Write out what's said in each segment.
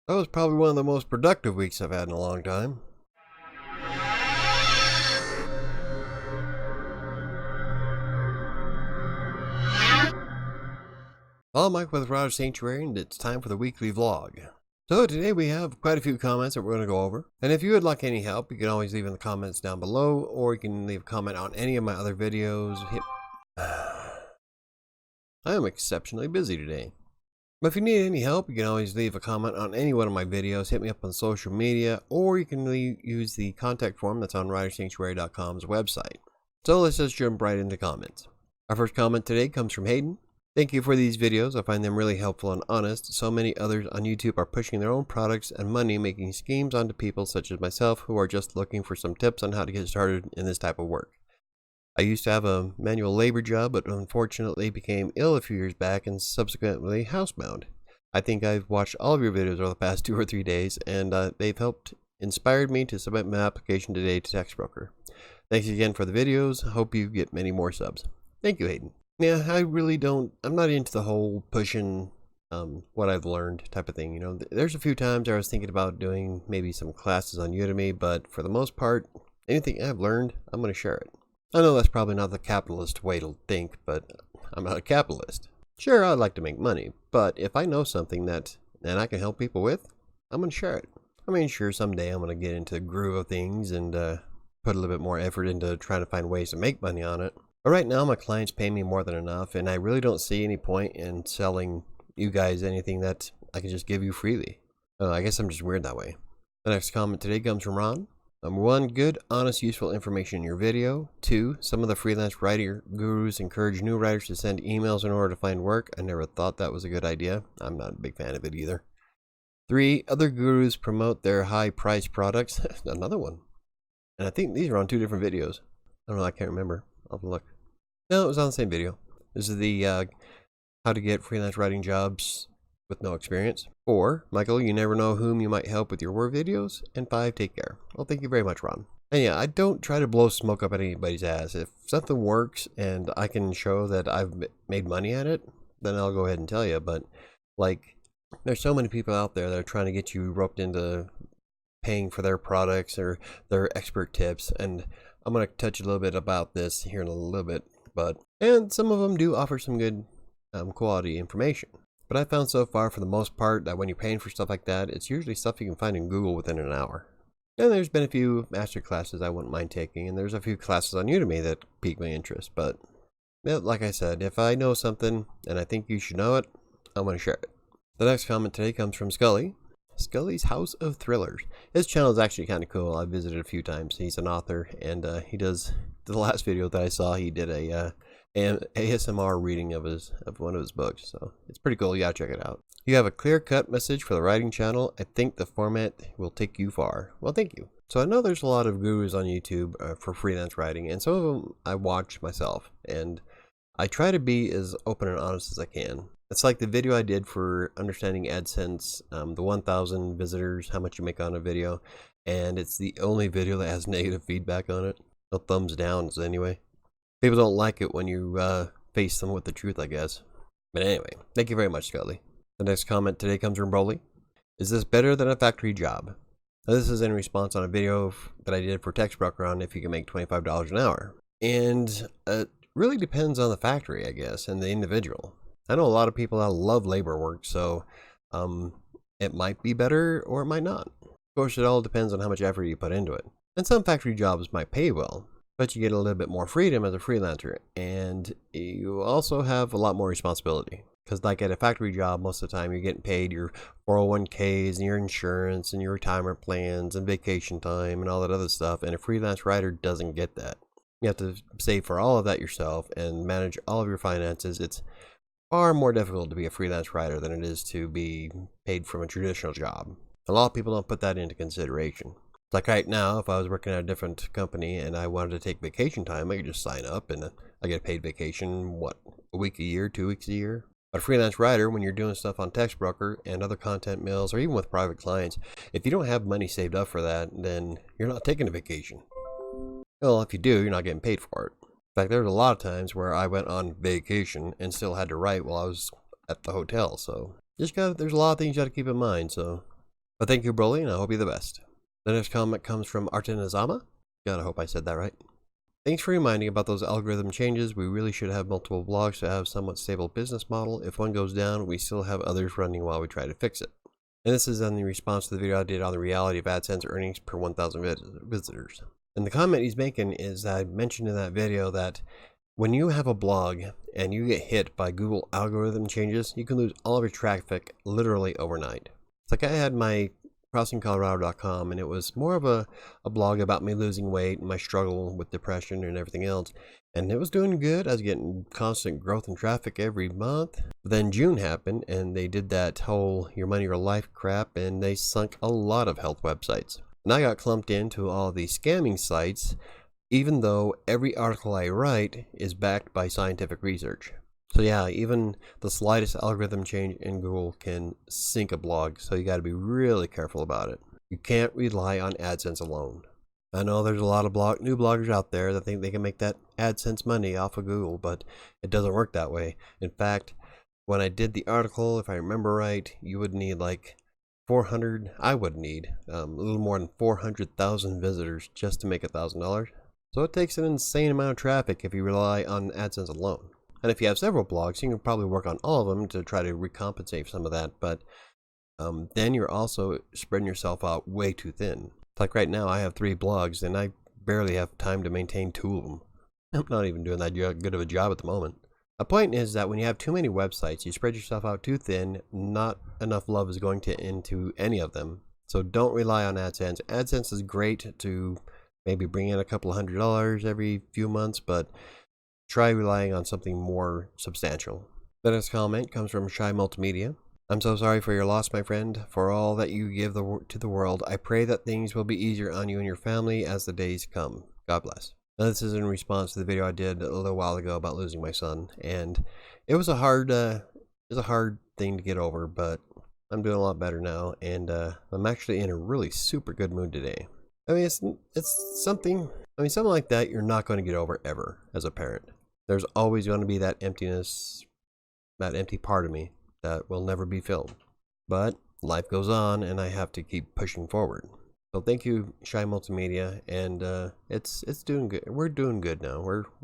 That was probably one of the most productive weeks I've had in a long time. Well, I'm Mike with WriterSanctuary, and it's time for the weekly vlog. So today we have quite a few comments that we're going to go over. And if you would like any help, you can always leave in the comments down below, or you can leave a comment on any of my other videos. I am exceptionally busy today. But if you need any help, you can always leave a comment on any one of my videos, hit me up on social media, or you can use the contact form that's on WriterSanctuary.com's website. So let's just jump right into comments. Our first comment today comes from Hayden. Thank you for these videos. I find them really helpful and honest. So many others on YouTube are pushing their own products and money making schemes onto people such as myself who are just looking for some tips on how to get started in this type of work. I used to have a manual labor job, but unfortunately became ill a few years back and subsequently housebound. I think I've watched all of your videos over the past 2 or 3 days, and they've inspired me to submit my application today to TextBroker. Thanks again for the videos. Hope you get many more subs. Thank you, Hayden. Yeah, I'm not into the whole pushing what I've learned type of thing. You know, there's a few times I was thinking about doing maybe some classes on Udemy, but for the most part, anything I've learned, I'm going to share it. I know that's probably not the capitalist way to think, but I'm not a capitalist. Sure, I'd like to make money, but if I know something that I can help people with, I'm going to share it. I mean, sure, someday I'm going to get into the groove of things and put a little bit more effort into trying to find ways to make money on it. But right now, my clients pay me more than enough, and I really don't see any point in selling you guys anything that I can just give you freely. I guess I'm just weird that way. The next comment today comes from Ron. Number 1, good, honest, useful information in your video. 2, some of the freelance writer gurus encourage new writers to send emails in order to find work. I never thought that was a good idea. I'm not a big fan of it either. 3, other gurus promote their high-priced products. Another one. And I think these are on 2 different videos. I don't know, I can't remember. I'll have to look. No, it was on the same video. This is the how to get freelance writing jobs with no experience. 4, Michael, you never know whom you might help with your work videos. And 5, take care. Well, thank you very much, Ron. And yeah, I don't try to blow smoke up anybody's ass. If something works and I can show that I've made money at it, then I'll go ahead and tell you. But like, there's so many people out there that are trying to get you roped into paying for their products or their expert tips. And I'm going to touch a little bit about this here in a little bit. And some of them do offer some good quality information. But I found so far, for the most part, that when you're paying for stuff like that, it's usually stuff you can find in Google within an hour. And there's been a few master classes I wouldn't mind taking, and there's a few classes on Udemy that pique my interest. But like I said, if I know something and I think you should know it, I'm going to share it. The next comment today comes from Scully. Scully's House of Thrillers. His channel is actually kind of cool. I've visited a few times. He's an author, and he does, the last video that I saw, he did an ASMR reading of one of his books, so it's pretty cool. You gotta check it out. You have a clear-cut message for the writing channel. I think the format will take you far. Well, thank you. So I know there's a lot of gurus on YouTube for freelance writing, and some of them I watch myself, and I try to be as open and honest as I can. It's like the video I did for understanding AdSense, the 1,000 visitors, how much you make on a video, and it's the only video that has negative feedback on it. No thumbs downs anyway. People don't like it when you face them with the truth, I guess. But anyway, thank you very much, Scully. The next comment today comes from Broly. Is this better than a factory job? Now, this is in response on a video that I did for TextBroker on if you can make $25 an hour. And it really depends on the factory, I guess, and the individual. I know a lot of people that love labor work, so it might be better or it might not. Of course, it all depends on how much effort you put into it. And some factory jobs might pay well, but you get a little bit more freedom as a freelancer, and you also have a lot more responsibility. Because like at a factory job, most of the time you're getting paid your 401ks and your insurance and your retirement plans and vacation time and all that other stuff, and a freelance writer doesn't get that. You have to save for all of that yourself and manage all of your finances. It's far more difficult to be a freelance writer than it is to be paid from a traditional job. A lot of people don't put that into consideration. Like right now, if I was working at a different company and I wanted to take vacation time, I could just sign up and I get paid vacation, a week a year, 2 weeks a year. But a freelance writer, when you're doing stuff on TextBroker and other content mills, or even with private clients, if you don't have money saved up for that, then you're not taking a vacation. Well, if you do, you're not getting paid for it. In fact, there's a lot of times where I went on vacation and still had to write while I was at the hotel. So there's a lot of things you got to keep in mind. So But thank you, Broly, and I hope you the best. The next comment comes from Artenazama. God, I hope I said that right. Thanks for reminding about those algorithm changes. We really should have multiple blogs to have somewhat stable business model. If one goes down, we still have others running while we try to fix it. And this is in the response to the video I did on the reality of AdSense earnings per 1,000 visitors. And the comment he's making is that I mentioned in that video that when you have a blog and you get hit by Google algorithm changes, you can lose all of your traffic literally overnight. It's like I had my crossingcolorado.com, and it was more of a blog about me losing weight and my struggle with depression and everything else. And it was doing good. I was getting constant growth in traffic every month. But then June happened, and they did that whole your money, your life crap, and they sunk a lot of health websites. And I got clumped into all these scamming sites, even though every article I write is backed by scientific research. So yeah, even the slightest algorithm change in Google can sink a blog, so you got to be really careful about it. You can't rely on AdSense alone. I know there's a lot of new bloggers out there that think they can make that AdSense money off of Google, but it doesn't work that way. In fact, when I did the article, if I remember right, you would need like I would need a little more than 400,000 visitors just to make $1,000. So it takes an insane amount of traffic if you rely on AdSense alone. And if you have several blogs, you can probably work on all of them to try to recompensate some of that. But then you're also spreading yourself out way too thin. Like right now, I have 3 blogs, and I barely have time to maintain 2 of them. I'm not even doing that good of a job at the moment. The point is that when you have too many websites, you spread yourself out too thin. Not enough love is going into any of them. So don't rely on AdSense. AdSense is great to maybe bring in a couple $100 every few months, but try relying on something more substantial. The next comment comes from Shy Multimedia. I'm so sorry for your loss, my friend. For all that you give to the world, I pray that things will be easier on you and your family as the days come. God bless. Now, this is in response to the video I did a little while ago about losing my son, and it was a hard thing to get over, but I'm doing a lot better now, and I'm actually in a really super good mood today. I mean, it's something like that you're not going to get over ever as a parent. There's always going to be that emptiness, that empty part of me that will never be filled. But life goes on, and I have to keep pushing forward. So thank you, Shy Multimedia, and it's doing good. We're doing good now.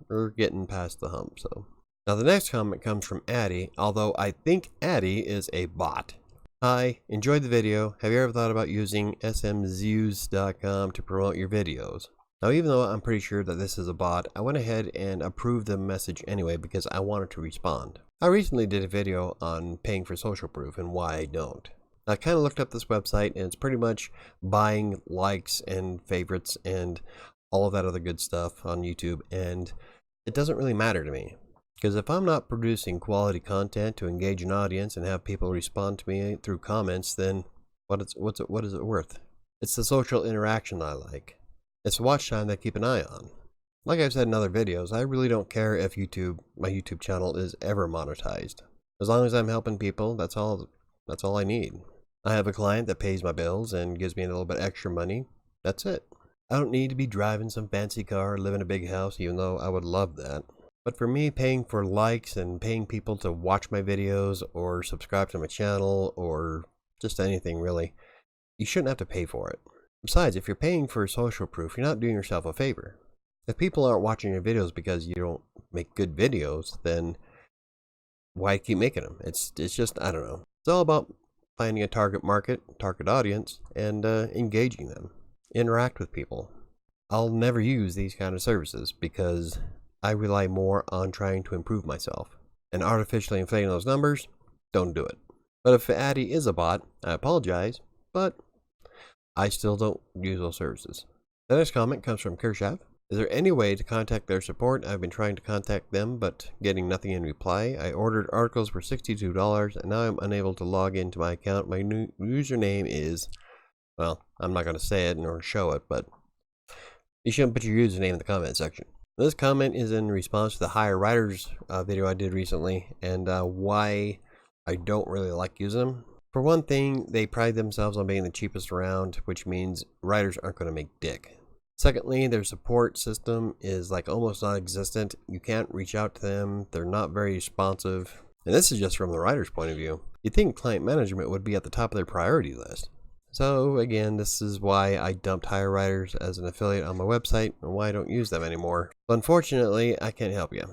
We're getting past the hump. So now the next comment comes from Addie, although I think Addie is a bot. Hi, enjoyed the video. Have you ever thought about using smzooz.com to promote your videos? Now, even though I'm pretty sure that this is a bot, I went ahead and approved the message anyway because I wanted to respond. I recently did a video on paying for social proof and why I don't. I kind of looked up this website, and it's pretty much buying likes and favorites and all of that other good stuff on YouTube, and it doesn't really matter to me. Because if I'm not producing quality content to engage an audience and have people respond to me through comments, then what is it worth? It's the social interaction I like. It's watch time that I keep an eye on. Like I've said in other videos, I really don't care if my YouTube channel is ever monetized. As long as I'm helping people, that's all I need. I have a client that pays my bills and gives me a little bit extra money. That's it. I don't need to be driving some fancy car or live in a big house, even though I would love that. But for me, paying for likes and paying people to watch my videos or subscribe to my channel or just anything really, you shouldn't have to pay for it. Besides, if you're paying for social proof, you're not doing yourself a favor. If people aren't watching your videos because you don't make good videos, then why keep making them? It's just, I don't know. It's all about finding a target market, target audience, and engaging them. Interact with people. I'll never use these kind of services because I rely more on trying to improve myself. And artificially inflating those numbers, don't do it. But if Addy is a bot, I apologize, but I still don't use those services. The next comment comes from Kershav. Is there any way to contact their support? I've been trying to contact them, but getting nothing in reply. I ordered articles for $62, and now I'm unable to log into my account. My new username is, well, I'm not going to say it nor show it, but you shouldn't put your username in the comment section. This comment is in response to the Hire Writers video I did recently, and why I don't really like using them. For one thing, they pride themselves on being the cheapest around, which means writers aren't going to make dick. Secondly, their support system is like almost non-existent. You can't reach out to them. They're not very responsive. And this is just from the writer's point of view. You'd think client management would be at the top of their priority list. So again, this is why I dumped Hire Writers as an affiliate on my website and why I don't use them anymore. But unfortunately, I can't help you.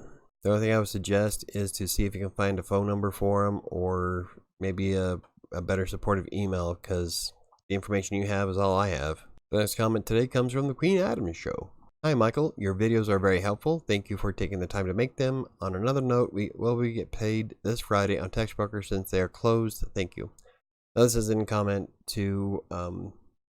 The only thing I would suggest is to see if you can find a phone number for them or maybe a better supportive email, because the information you have is all I have. The next comment today comes from the Queen Adams Show. Hi Michael, your videos are very helpful. Thank you for taking the time to make them. On another note, we get paid this Friday on Textbooker since they are closed. Thank you. Now, this is in comment to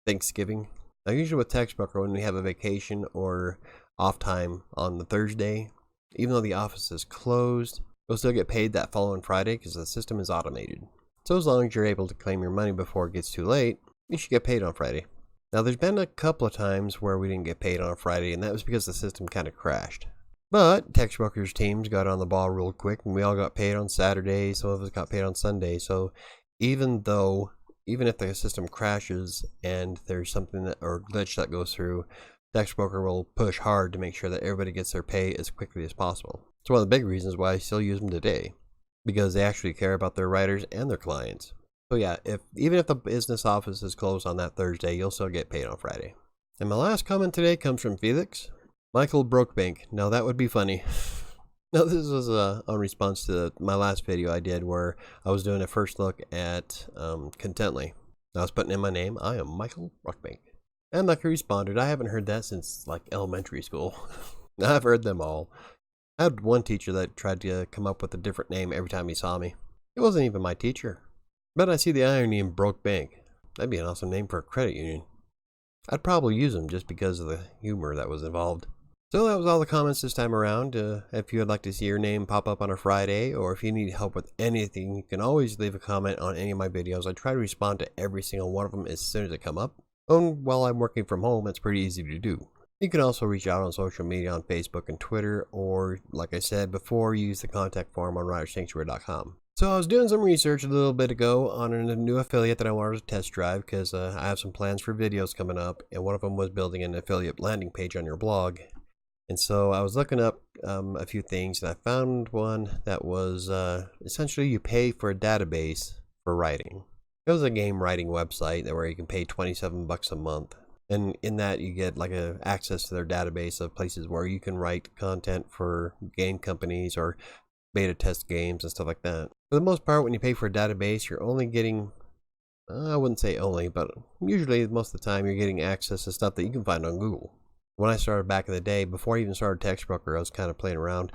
Thanksgiving. Now usually with Textbooker, when we have a vacation or off time on the Thursday, even though the office is closed, you'll still get paid that following Friday because the system is automated. So as long as you're able to claim your money before it gets too late, you should get paid on Friday. Now there's been a couple of times where we didn't get paid on a Friday, and that was because the system kind of crashed. But Textbooker's teams got on the ball real quick, and we all got paid on Saturday. Some of us got paid on Sunday. So even if the system crashes and there's something or glitch that goes through, Textbooker will push hard to make sure that everybody gets their pay as quickly as possible. It's one of the big reasons why I still use them today, because they actually care about their writers and their clients. So yeah, even if the business office is closed on that Thursday, you'll still get paid on Friday. And my last comment today comes from Felix. Michael Brokebank. Now that would be funny. Now this was a response to my last video I did where I was doing a first look at Contently. I was putting in my name. I am Michael Brokebank. And like he responded, I haven't heard that since like elementary school. I've heard them all. I had one teacher that tried to come up with a different name every time he saw me. It wasn't even my teacher. But I see the irony in Broke Bank. That'd be an awesome name for a credit union. I'd probably use them just because of the humor that was involved. So that was all the comments this time around. If you would like to see your name pop up on a Friday, or if you need help with anything, you can always leave a comment on any of my videos. I try to respond to every single one of them as soon as they come up. And while I'm working from home, it's pretty easy to do. You can also reach out on social media on Facebook and Twitter, or like I said before, use the contact form on WriterSanctuary.com. So I was doing some research a little bit ago on a new affiliate that I wanted to test drive, because I have some plans for videos coming up, and one of them was building an affiliate landing page on your blog. And so I was looking up a few things, and I found one that was essentially you pay for a database for writing. It was a game writing website where you can pay $27 a month. And in that you get like access to their database of places where you can write content for game companies or beta test games and stuff like that. For the most part, when you pay for a database, you're only getting, I wouldn't say only, but usually most of the time you're getting access to stuff that you can find on Google. When I started back in the day, before I even started Textbooker, I was kind of playing around,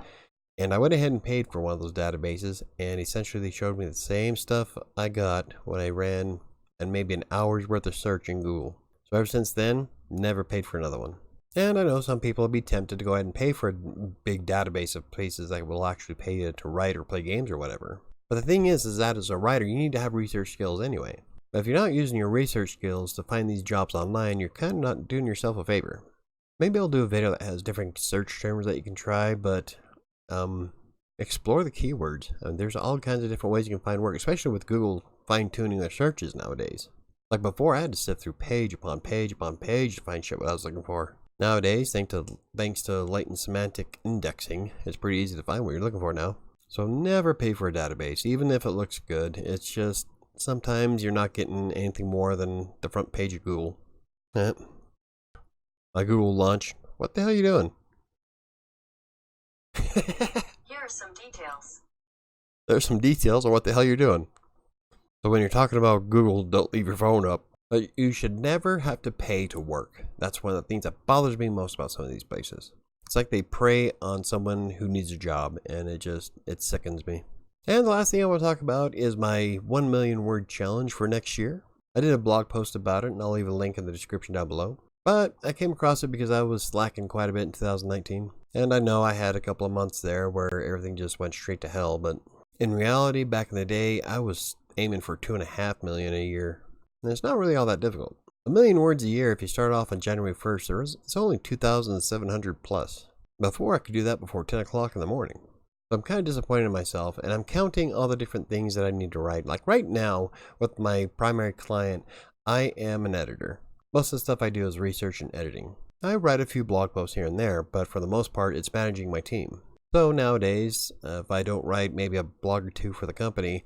and I went ahead and paid for one of those databases, and essentially they showed me the same stuff I got when I ran and maybe an hour's worth of search in Google. So ever since then, never paid for another one. And I know some people will be tempted to go ahead and pay for a big database of places that will actually pay you to write or play games or whatever. But the thing is that as a writer, you need to have research skills anyway. But if you're not using your research skills to find these jobs online, you're kind of not doing yourself a favor. Maybe I'll do a video that has different search terms that you can try, but explore the keywords. There's all kinds of different ways you can find work, especially with Google fine-tuning their searches nowadays. Like before, I had to sift through page upon page upon page to find shit what I was looking for. Nowadays, thanks to latent semantic indexing, it's pretty easy to find what you're looking for now. So never pay for a database, even if it looks good. It's just sometimes you're not getting anything more than the front page of Google. My Google launch. What the hell are you doing? Here are some details. There's some details on what the hell you're doing. So when you're talking about Google, don't leave your phone up. But you should never have to pay to work. That's one of the things that bothers me most about some of these places. It's like they prey on someone who needs a job, and it sickens me. And the last thing I want to talk about is my 1 million word challenge for next year. I did a blog post about it, and I'll leave a link in the description down below. But I came across it because I was slacking quite a bit in 2019. And I know I had a couple of months there where everything just went straight to hell, but in reality, back in the day, I was aiming for 2.5 million a year. And it's not really all that difficult. 1 million words a year, if you start off on January 1st, it's only 2,700 plus. Before, I could do that before 10 o'clock in the morning. So I'm kind of disappointed in myself, and I'm counting all the different things that I need to write. Like right now, with my primary client, I am an editor. Most of the stuff I do is research and editing. I write a few blog posts here and there, but for the most part, it's managing my team. So nowadays, if I don't write maybe a blog or two for the company,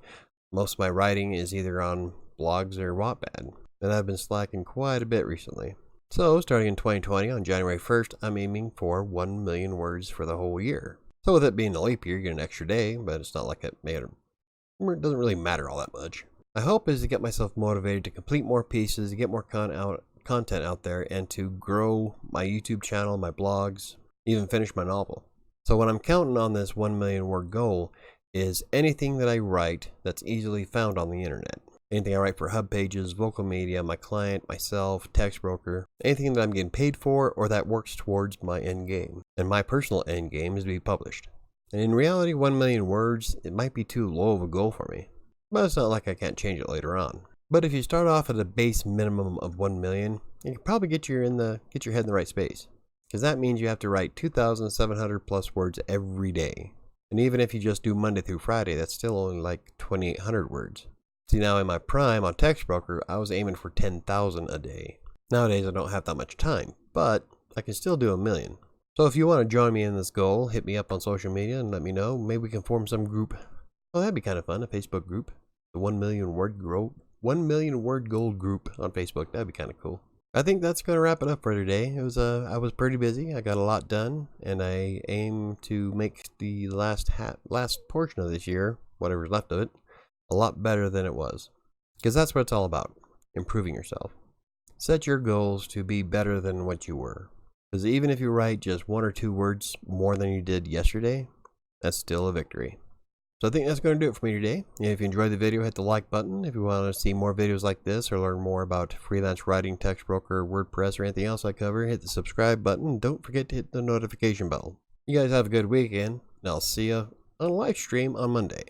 most of my writing is either on blogs or Wattpad. and I've been slacking quite a bit recently. So, starting in 2020, on January 1st, I'm aiming for 1 million words for the whole year. So with it being a leap year, you get an extra day, but it's not like it doesn't really matter all that much. My hope is to get myself motivated to complete more pieces, to get more content out there, and to grow my YouTube channel, my blogs, even finish my novel. So what I'm counting on this 1 million word goal is anything that I write that's easily found on the internet. Anything I write for hub pages, vocal media, my client, myself, text broker, anything that I'm getting paid for or that works towards my end game. And my personal end game is to be published. And in reality, 1 million words, it might be too low of a goal for me. But it's not like I can't change it later on. But if you start off at a base minimum of 1 million, you can probably get your head in the right space. Because that means you have to write 2,700 plus words every day. And even if you just do Monday through Friday, that's still only like 2,800 words. See, now in my prime on text broker, I was aiming for 10,000 a day. Nowadays I don't have that much time, but I can still do 1 million. So if you want to join me in this goal, hit me up on social media and let me know. Maybe we can form some group. Oh, that'd be kind of fun, a Facebook group. The 1 million word goal group on Facebook. That'd be kind of cool. I think that's going to wrap it up for today. I was pretty busy. I got a lot done, and I aim to make the last portion of this year, whatever's left of it, a lot better than it was. Because that's what it's all about, improving yourself. Set your goals to be better than what you were. Because even if you write just 1 or 2 words more than you did yesterday, that's still a victory. So I think that's going to do it for me today. If you enjoyed the video, hit the like button. If you want to see more videos like this or learn more about freelance writing, text broker, WordPress, or anything else I cover, hit the subscribe button. Don't forget to hit the notification bell. You guys have a good weekend, and I'll see you on a live stream on Monday.